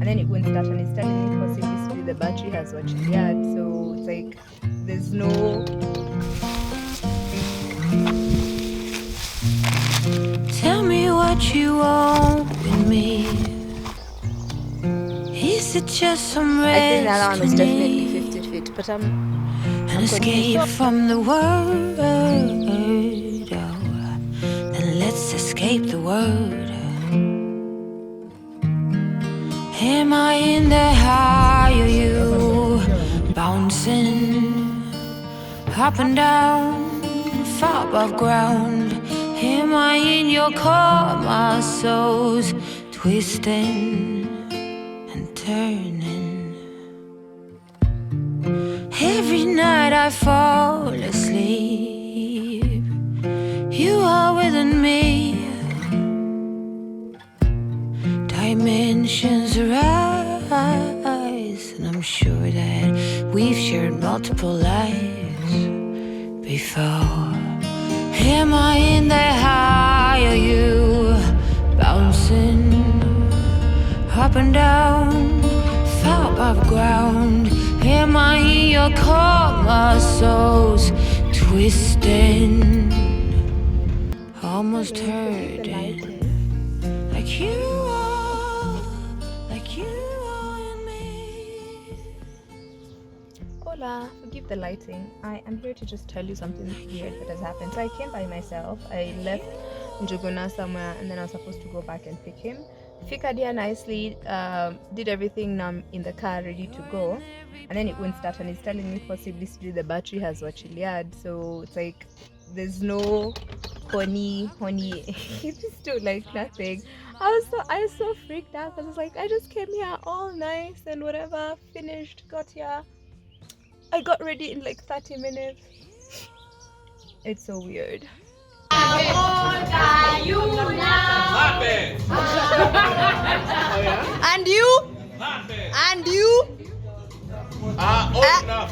then it won't start, and it's telling me possibly the battery has wachiliad. So it's like there's no. Tell me what you want with me. Is it just some rest? I think that one was definitely 50 feet, but I'm an escape from the world. Oh, then let's escape the world. Am I in the high? Are you bouncing up and down, far above ground? Am I in your car? My soul's twisting and turning. Every night I fall asleep, you are within me. Dimensions arise, and I'm sure that we've shared multiple lives before. Am I in the high? Are you bouncing up and down, far above ground? Am I in your car? My soul's twisting, almost hurting. Like you are in me. Hola, forgive the lighting. I am here to just tell you something weird that has happened. So I came by myself. I left Njuguna somewhere, and then I was supposed to go back and pick him. Fikaed here nicely, did everything. Now I'm in the car ready to go, and then it won't start, and it's telling me possibly the battery has wachiliad. So it's like there's no honey. It's just do like nothing. I was so freaked out because I was like, I just came here all nice and whatever, finished, got here. I got ready in like 30 minutes. It's so weird. How old are you now? And you? And you? Old enough.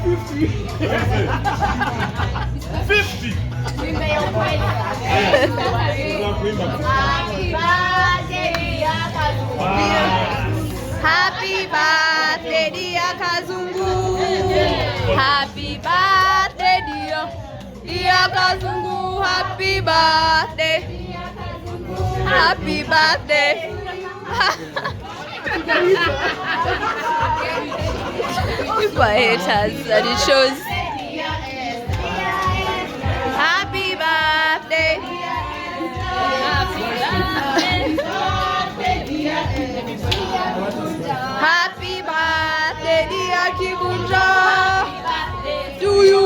50. 50. Happy birthday, dear Kazungu. Happy birthday, dear Kazungu. Happy birthday. Happy birthday. People are haters, and it shows. Happy birthday. Happy birthday, dear Kibunja. To you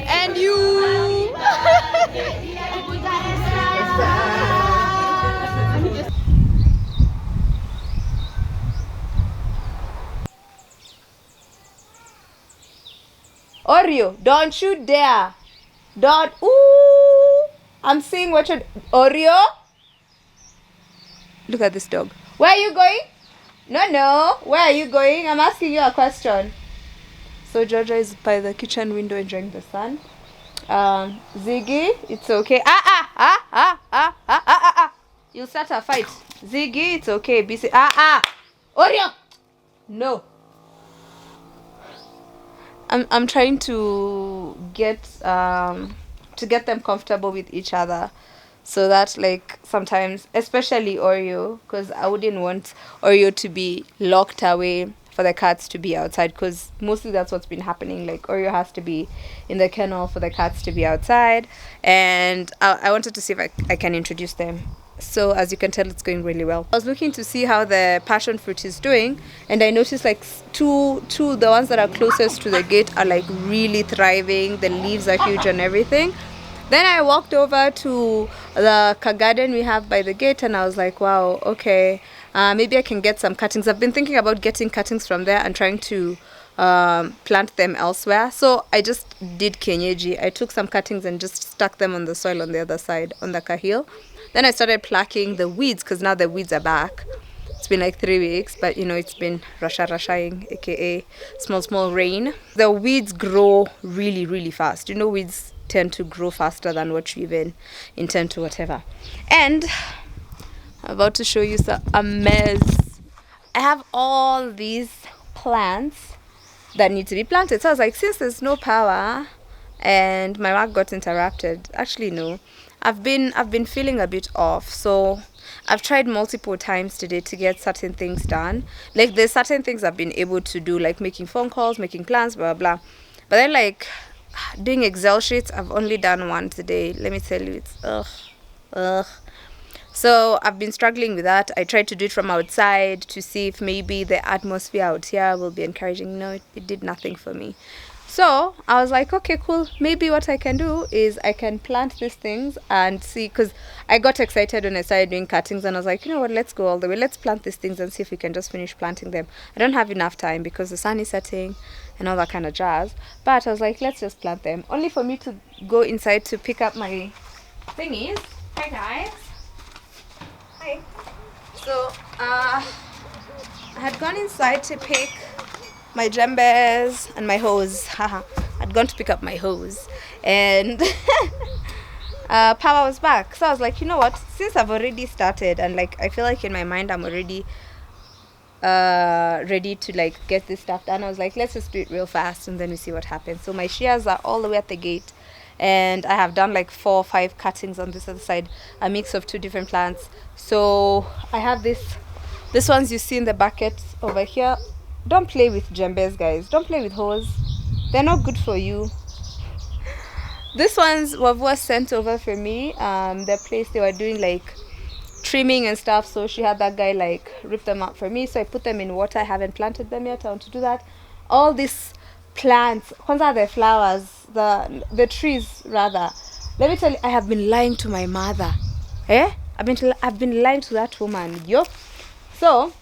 and you. Oreo, don't you dare. Don't. Ooh. I'm seeing what you're. Oreo? Look at this dog. Where are you going? No. Where are you going? I'm asking you a question. So Georgia is by the kitchen window enjoying the sun. Ziggy, it's okay. You'll start a fight. Ziggy, it's okay. BC. Oreo. No. I'm trying to get them comfortable with each other, so that like sometimes, especially Oreo, because I wouldn't want Oreo to be locked away for the cats to be outside, because mostly that's what's been happening. Like Oreo has to be in the kennel for the cats to be outside, and I wanted to see if I can introduce them. So as you can tell, it's going really well. I was looking to see how the passion fruit is doing, and I noticed like two the ones that are closest to the gate are like really thriving. The leaves are huge and everything. Then I walked over to the garden we have by the gate, and I was like, wow, okay, maybe I can get some cuttings. I've been thinking about getting cuttings from there and trying to plant them elsewhere. So I just did kienyeji. I took some cuttings and just stuck them on the soil on the other side on the kahil. Then I started plucking the weeds, because now the weeds are back. It's been like 3 weeks, but you know, it's been rashaing, aka small rain. The weeds grow really, really fast. You know, weeds tend to grow faster than what you even intend to, whatever. And I'm about to show you a mess. I have all these plants that need to be planted. So I was like, since there's no power and my work got interrupted, actually no, I've been feeling a bit off. So I've tried multiple times today to get certain things done. Like there's certain things I've been able to do, like making phone calls, making plans, blah blah blah. But then like doing Excel sheets, I've only done one today. Let me tell you, it's ugh. So I've been struggling with that. I tried to do it from outside to see if maybe the atmosphere out here will be encouraging. No, it did nothing for me. So I was like, okay, cool. Maybe what I can do is I can plant these things and see, because I got excited when I started doing cuttings and I was like, you know what, let's go all the way. Let's plant these things and see if we can just finish planting them. I don't have enough time because the sun is setting and all that kind of jazz. But I was like, let's just plant them. Only for me to go inside to pick up my thingies. Hi guys. Hi. So I had gone inside to pick my djembes and my hose. I'd gone to pick up my hose and power was back. So I was like, you know what, since I've already started and like I feel like in my mind I'm already ready to like get this stuff done, I was like, let's just do it real fast and then we see what happens. So my shears are all the way at the gate and I have done like 4 or 5 cuttings on this other side, a mix of 2 different plants. So I have this ones you see in the bucket over here. Don't play with djembes, guys. Don't play with hose. They're not good for you. This ones was sent over for me. The place they were doing like trimming and stuff, so she had that guy like rip them up for me. So I put them in water. I haven't planted them yet. I want to do that. All these plants, kwanza the flowers, the trees rather. Let me tell you, I have been lying to my mother. I've been lying to that woman. Yo. So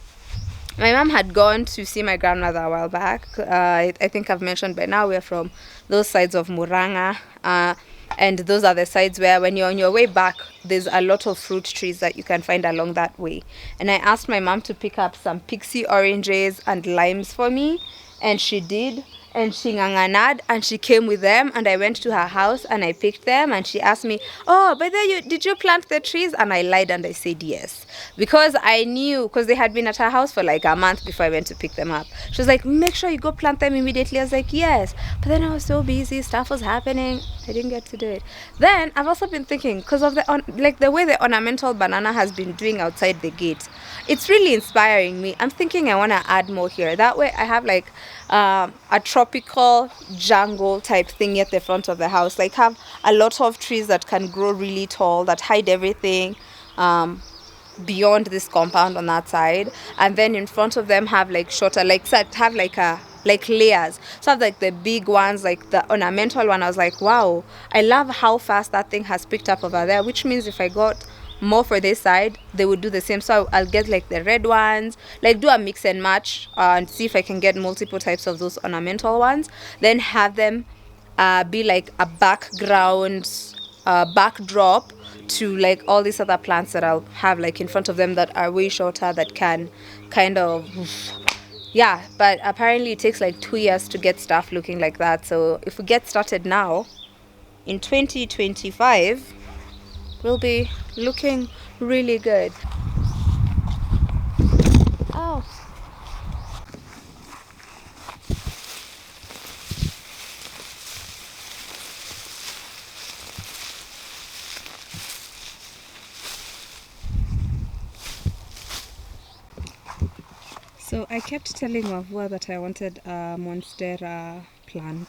my mom had gone to see my grandmother a while back. I think I've mentioned by now we're from those sides of Muranga. And those are the sides where when you're on your way back, there's a lot of fruit trees that you can find along that way. And I asked my mom to pick up some pixie oranges and limes for me. And she did. And she nganganad and she came with them and I went to her house and I picked them and she asked me, oh, by the way, did you plant the trees? And I lied and I said yes. Because I knew, because they had been at her house for like a month before I went to pick them up. She was like, make sure you go plant them immediately. I was like, yes. But then I was so busy, stuff was happening. I didn't get to do it. Then I've also been thinking, because of the way the ornamental banana has been doing outside the gate, it's really inspiring me. I'm thinking I want to add more here. That way I have like a tropical jungle type thing at the front of the house. Like have a lot of trees that can grow really tall, that hide everything beyond this compound on that side. And then in front of them have like shorter, like have like layers. So I have like the big ones, like the ornamental one. I was like, wow, I love how fast that thing has picked up over there, which means if I got more for this side, they would do the same. So I'll get like the red ones, like do a mix and match and see if I can get multiple types of those ornamental ones, then have them be like a background backdrop to like all these other plants that I'll have like in front of them that are way shorter, that can kind of yeah. But apparently it takes like 2 years to get stuff looking like that. So if we get started now, in 2025 we'll be looking really good. Oh. So I kept telling Wavua that I wanted a monstera plant,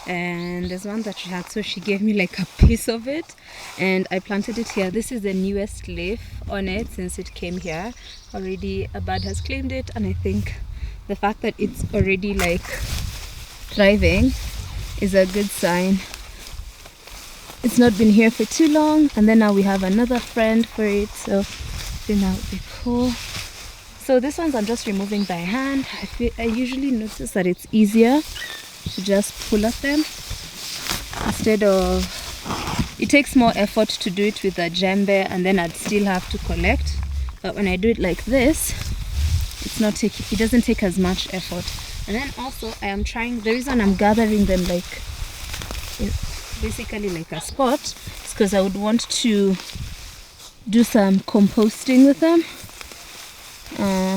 and there's one that she had, so she gave me like a piece of it and I planted it here. This is the newest leaf on it since it came here. Already a bird has claimed it, and I think the fact that it's already like thriving is a good sign. It's not been here for too long, and then now we have another friend for it, so I think that would be cool. So this ones I'm just removing by hand. I usually notice that it's easier to just pull at them instead of, it takes more effort to do it with a djembe and then I'd still have to collect. But when I do it like this, it doesn't take as much effort. And then also I am trying, the reason I'm gathering them like basically like a spot is because I would want to do some composting with them.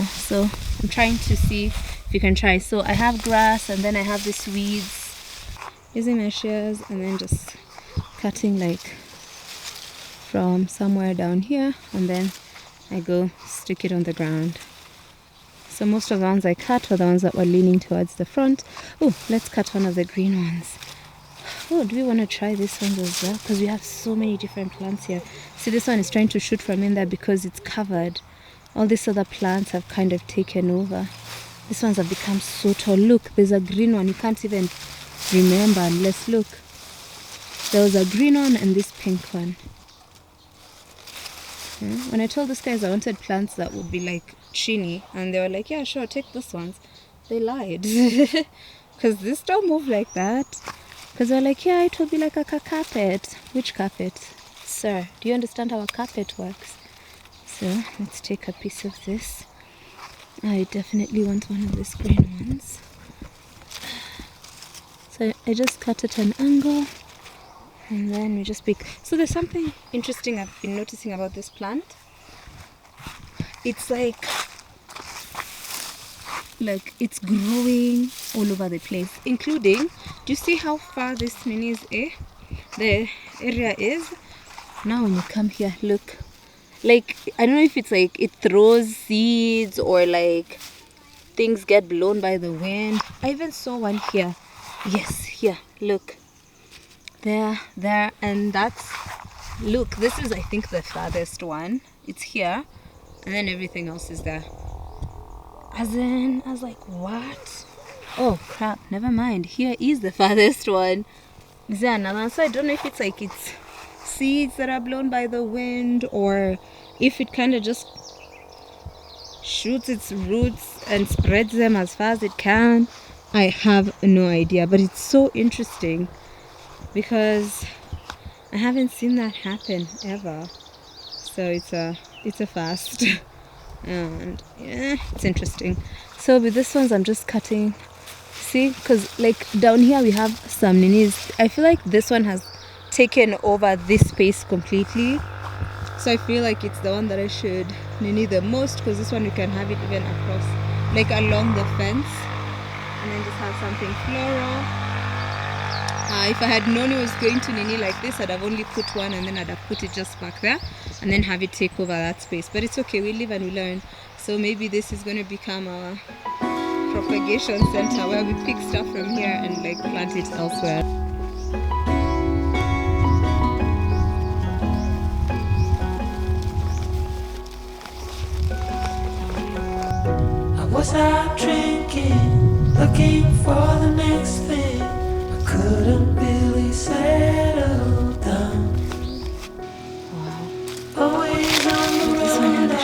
So I'm trying to see if you can try. So I have grass, and then I have these weeds, using my shears and then just cutting like from somewhere down here, and then I go stick it on the ground. So most of the ones I cut were the ones that were leaning towards the front. Oh, let's cut one of the green ones. Oh, do we want to try these ones as well? Because we have so many different plants here. See, this one is trying to shoot from in there because it's covered. All these other plants have kind of taken over. These ones have become so tall. Look, there's a green one. You can't even remember. Let's look. There was a green one and this pink one. When I told these guys I wanted plants that would be like chini, and they were like, yeah, sure, take these ones. They lied. Because this don't move like that. Because they're like, yeah, it will be like a carpet. Which carpet? Sir, do you understand how a carpet works? So let's take a piece of this. I definitely want one of these green ones. So I just cut at an angle, and then we just pick. So there's something interesting I've been noticing about this plant. It's like it's growing all over the place, including, do you see how far this the area is? Now when you come here, look, like, I don't know if it's like it throws seeds or like things get blown by the wind. I even saw one here. Yes, here, look, there, and that's, look, this is I think the farthest one. It's here, and then everything else is there. As in, I was like, what? Oh crap, never mind. Here is the farthest one. Is there another one? So I don't know if it's like it's seeds that are blown by the wind, or if it kind of just shoots its roots and spreads them as far as it can. I have no idea, but it's so interesting because I haven't seen that happen ever. So it's a fast. And yeah, it's interesting. So with this ones I'm just cutting, see, because like down here we have some ninis. I feel like this one has taken over this space completely, so I feel like it's the one that I should nini the most, because this one you can have it even across, like along the fence, and then just have something floral. If I had known it was going to nini like this, I'd have only put one, and then I'd have put it just back there and then have it take over that space. But it's okay, we live and we learn. So maybe this is going to become a propagation center where we pick stuff from here and like plant it elsewhere. I was out drinking, looking for the next thing. I couldn't really settle down. Always on the road, I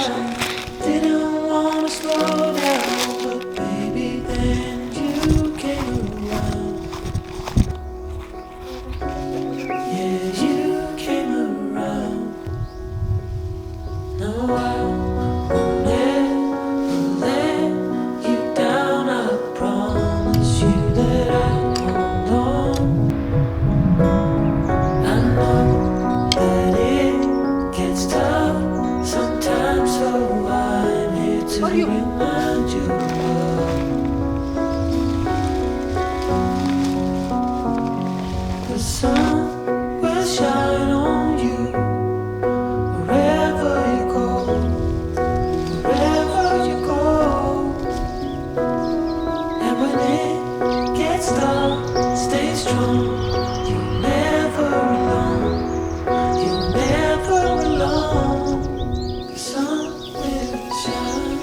didn't want to slow down, but baby, then you came around. Yeah, you came around. No, I won't ever let you down. I promise you that I hold on. I know that it gets tough sometimes, so I'm here to remind you of the sun will shine on you wherever you go, wherever you go. And when it gets dark, stay strong. You're never alone. You're never alone. The sun will shine.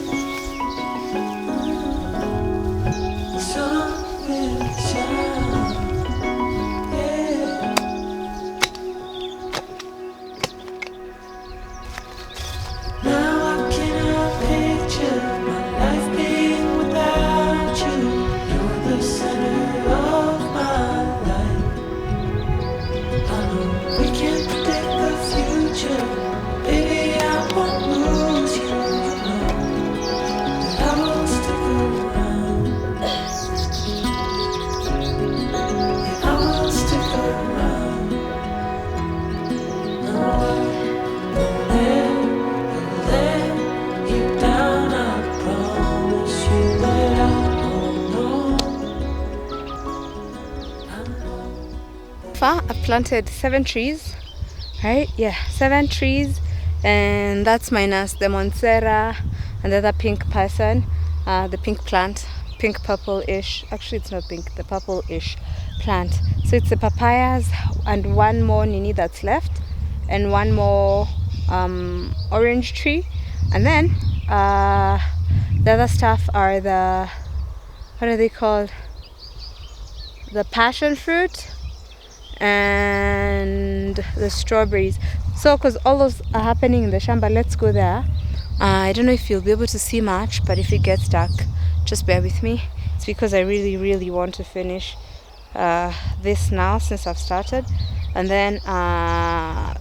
far I've planted 7 trees, right? Yeah, 7 trees, and that's minus the Monstera and the other pink person, the pink plant, pink purple-ish. Actually, it's not pink, the purple-ish plant. So it's the papayas and one more nini that's left, and one more orange tree, and then the other stuff are the, what are they called? The passion fruit and the strawberries. So because all those are happening in the shamba, let's go there. I don't know if you'll be able to see much, but if it gets dark, just bear with me. It's because I really want to finish this now since I've started, and then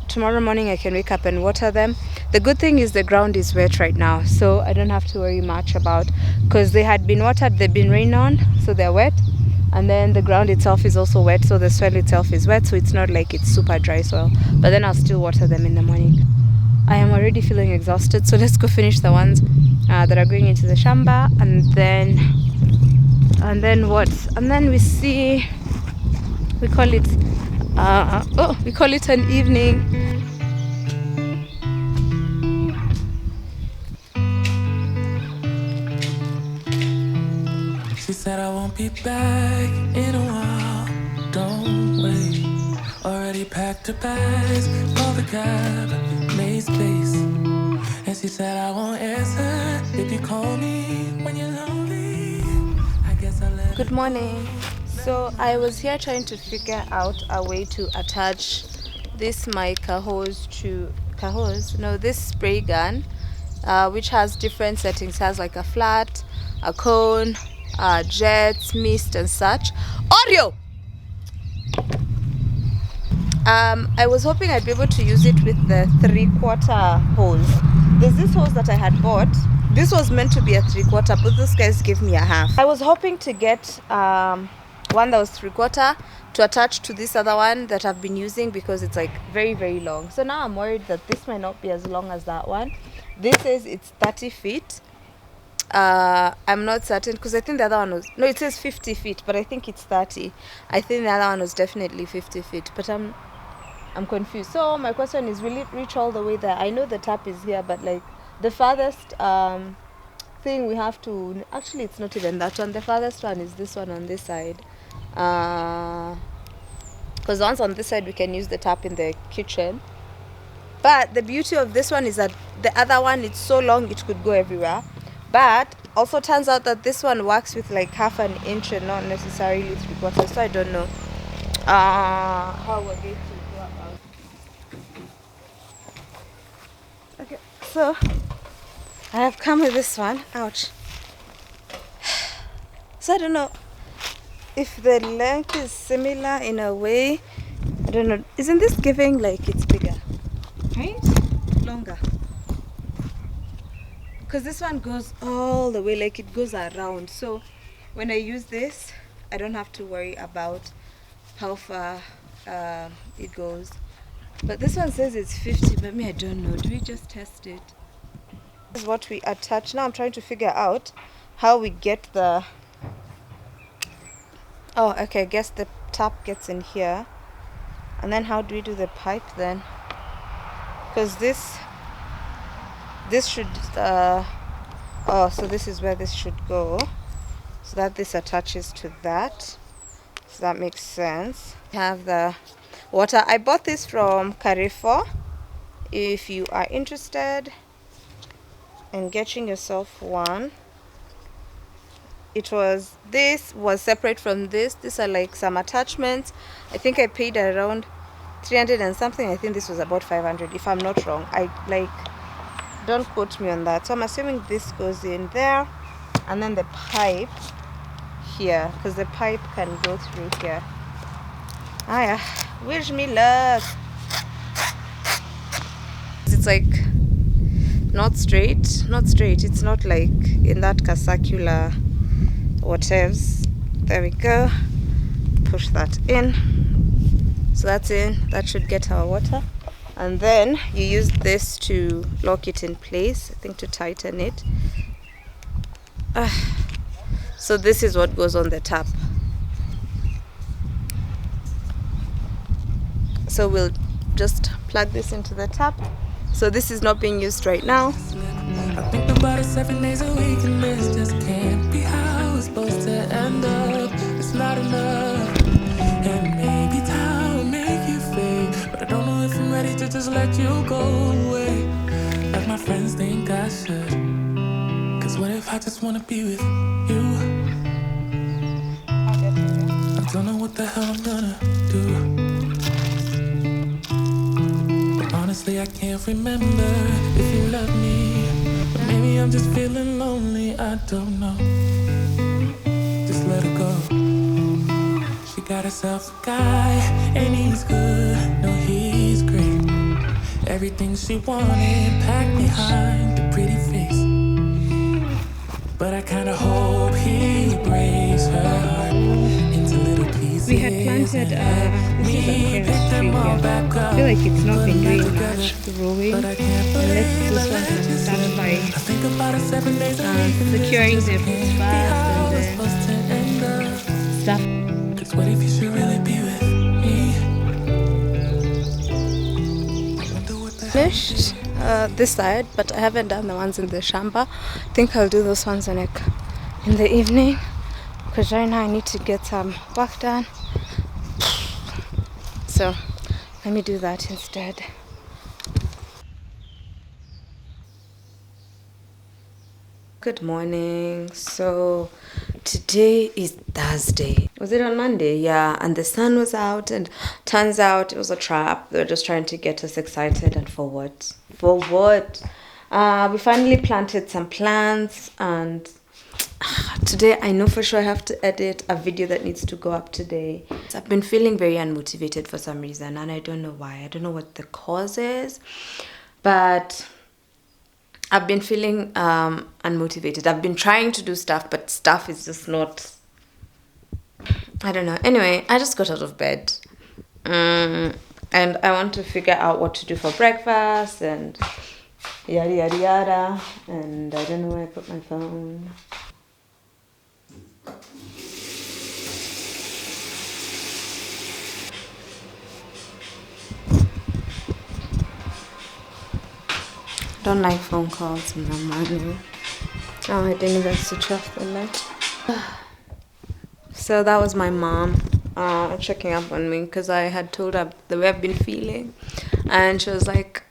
tomorrow morning I can wake up and water them. The good thing is the ground is wet right now, so I don't have to worry much about, because they had been watered, they've been rained on, so they're wet, and then the ground itself is also wet, so the soil itself is wet, so it's not like it's super dry soil, but then I'll still water them in the morning. I am already feeling exhausted, so let's go finish the ones that are going into the shamba, and then what? And then we see, we call it we call it an evening. She said I won't be back in a while. Don't wait. Already packed her bags, called the cab, made space. And she said I won't answer if you call me when you're lonely. I guess I'll let. Good morning. So I was here trying to figure out a way to attach this my this spray gun, which has different settings. It has like a flat, a cone, jets, mist and such. Oreo! I was hoping I'd be able to use it with the 3/4 hose. There's this hose that I had bought. This was meant to be a 3/4, but those guys gave me a half. I was hoping to get one that was 3/4 to attach to this other one that I've been using, because it's like very long. So now I'm worried that this might not be as long as that one. This says it's 30 feet. I'm not certain, because I think the other one was, no, it says 50 feet, but I think it's 30. I think the other one was definitely 50 feet, but I'm confused. So my question is, will it reach all the way there? I know the tap is here, but like the farthest thing we have to, actually it's not even that one. The farthest one is this one on this side, because once on this side we can use the tap in the kitchen. But the beauty of this one is that the other one, it's so long it could go everywhere. But also turns out that this one works with like 1/2 inch and not necessarily 3/4. So I don't know how we're going to go about. Okay, so I have come with this one. Ouch. So I don't know if the length is similar in a way. I don't know. Isn't this giving like it's bigger? Right? Longer. Because this one goes all the way, like it goes around. So when I use this, I don't have to worry about how far it goes. But this one says it's 50, but me, I don't know. Do we just test it? This is what we attach. Now I'm trying to figure out how we get the... Oh, okay, I guess the tap gets in here. And then how do we do the pipe then? Because this should so this is where this should go, so that this attaches to that, so that makes sense. We have the water. I bought this from Carrefour. If you are interested in getting yourself one, this was separate from this. These are like some attachments. I think I paid around 300 and something. I think this was about 500 if I'm not wrong. Don't quote me on that. So I'm assuming this goes in there, and then the pipe here, because the pipe can go through here. Yeah, wish me luck. It's like not straight. It's not like in that circular whatevs. There we go. Push that in. So that's in. That should get our water. And then you use this to lock it in place, I think to tighten it. So this is what goes on the tap. So we'll just plug this into the tap. So this is not being used right now. I think about it 7 days a week, and this just can't be how it's supposed to end up. It's not enough, and maybe time will make you fade, but I don't know if I'm ready to just let you go away like my friends think I should. Cause what if I just wanna be with you? I don't know what the hell I'm gonna do. But honestly, I can't remember if you love me. But maybe I'm just feeling lonely, I don't know. Just let her go. She got herself a guy, and he's good, no he's great. Everything she wanted packed behind the pretty face. But I kinda hope he breaks her heart into little pieces. We had planted this is a carrot tree here. I feel like it's not been doing much growing unless this one can start by securing the roots first and then stuff. Cause what if you should really be with me? Finished this side, but I haven't done the ones in the shamba. I think I'll do those ones in the evening, because right now I need to get some work done. So let me do that instead. Good morning. So today is Thursday. Was it on Monday? Yeah, and the sun was out, and turns out it was a trap. They were just trying to get us excited, and for what? For what? We finally planted some plants, and today I know for sure I have to edit a video that needs to go up today. So I've been feeling very unmotivated for some reason, and I don't know why. I don't know what the cause is, but I've been feeling unmotivated. I've been trying to do stuff, but stuff is just not, I don't know. Anyway, I just got out of bed. And I want to figure out what to do for breakfast and yada yada yada. And I don't know where I put my phone. Don't like phone calls in the morning. Oh, I didn't even switch off the light. So that was my mom checking up on me, because I had told her the way I've been feeling, and she was like,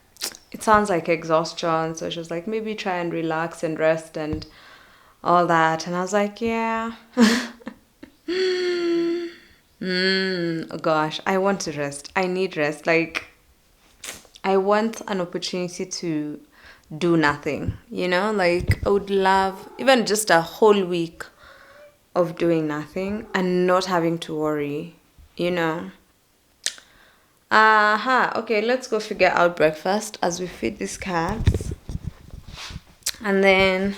it sounds like exhaustion. So she was like, maybe try and relax and rest and all that. And I was like, yeah. Oh gosh, I want to rest. I need rest. Like, I want an opportunity to do nothing, you know? Like, I would love even just a whole week of doing nothing and not having to worry, you know? Okay, let's go figure out breakfast as we feed these cats, and then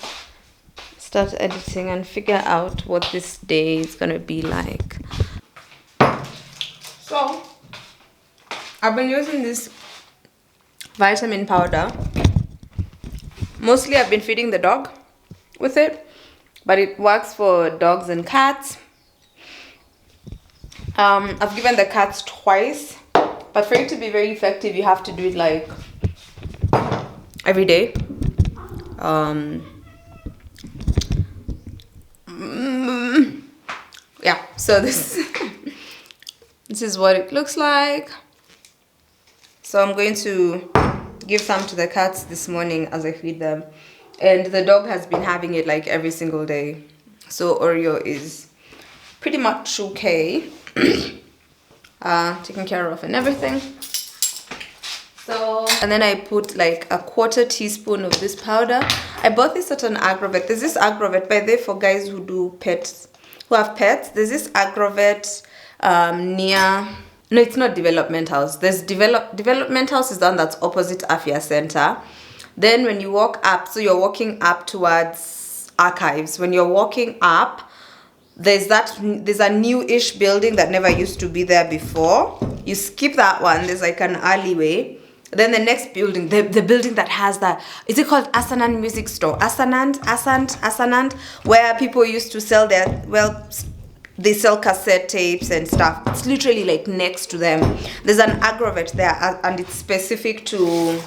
start editing and figure out what this day is gonna be like. So I've been using this vitamin powder. Mostly I've been feeding the dog with it, but it works for dogs and cats. I've given the cats twice, but for it to be very effective, you have to do it like every day. Yeah, so this this is what it looks like. So I'm going to give some to the cats this morning as I feed them, and the dog has been having it like every single day. So Oreo is pretty much okay, taken care of and everything. So, and then I put like a 1/4 teaspoon of this powder. I bought this at an Agrovet. There's this Agrovet, by the way, for guys who do pets, who have pets. There's this Agrovet near, no, it's not Development House. There's Development House is the one that's opposite Afia Center. Then when you walk up, so you're walking up towards Archives. When you're walking up, there's a new-ish building that never used to be there before. You skip that one, there's like an alleyway. Then the next building, the building that has that, is it called Asanand Music Store? Asanand, where people used to sell their, well, they sell cassette tapes and stuff. It's literally like next to them. There's an agrovet there, and it's specific to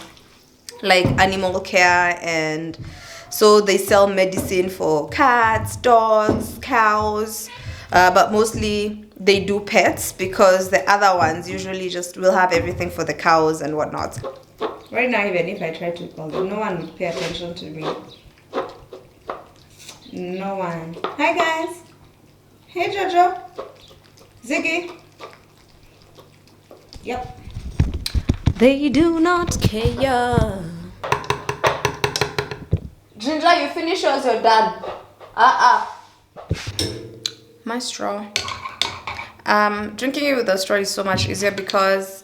like animal care, and so they sell medicine for cats, dogs, cows, but mostly they do pets, because the other ones usually just will have everything for the cows and whatnot. Right now, even if I try to call them, no one would pay attention to me. No one. Hi guys. Hey Jojo. Ziggy. Yep. They do not care. Ginger, you finish yours, you're done. My straw. Drinking it with a straw is so much easier, because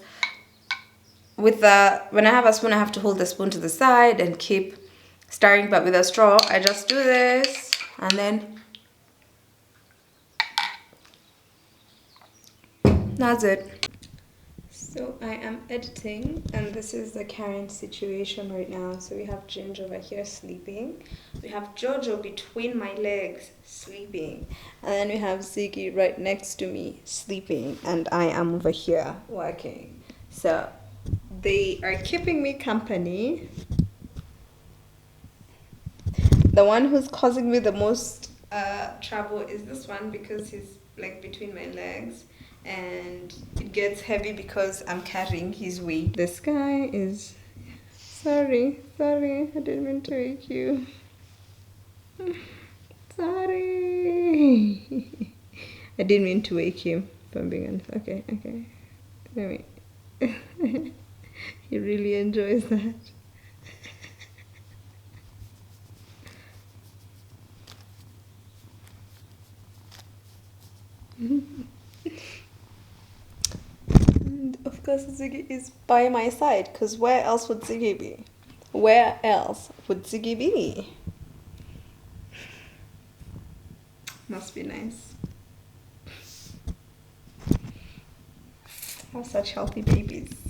when I have a spoon, I have to hold the spoon to the side and keep stirring, but with a straw, I just do this and then that's it. So I am editing, and this is the current situation right now. So we have Ginger over here sleeping, we have Jojo between my legs sleeping, and then we have Ziggy right next to me sleeping, and I am over here working. So they are keeping me company. The one who's causing me the most trouble is this one, because he's like between my legs, and it gets heavy because I'm carrying his weight. This guy is... Sorry, I didn't mean to wake you. Sorry. I didn't mean to wake him, if I'm being honest. Okay. Anyway. He really enjoys that. And of course Ziggy is by my side, because where else would Ziggy be? Where else would Ziggy be? Must be nice. Have such healthy babies.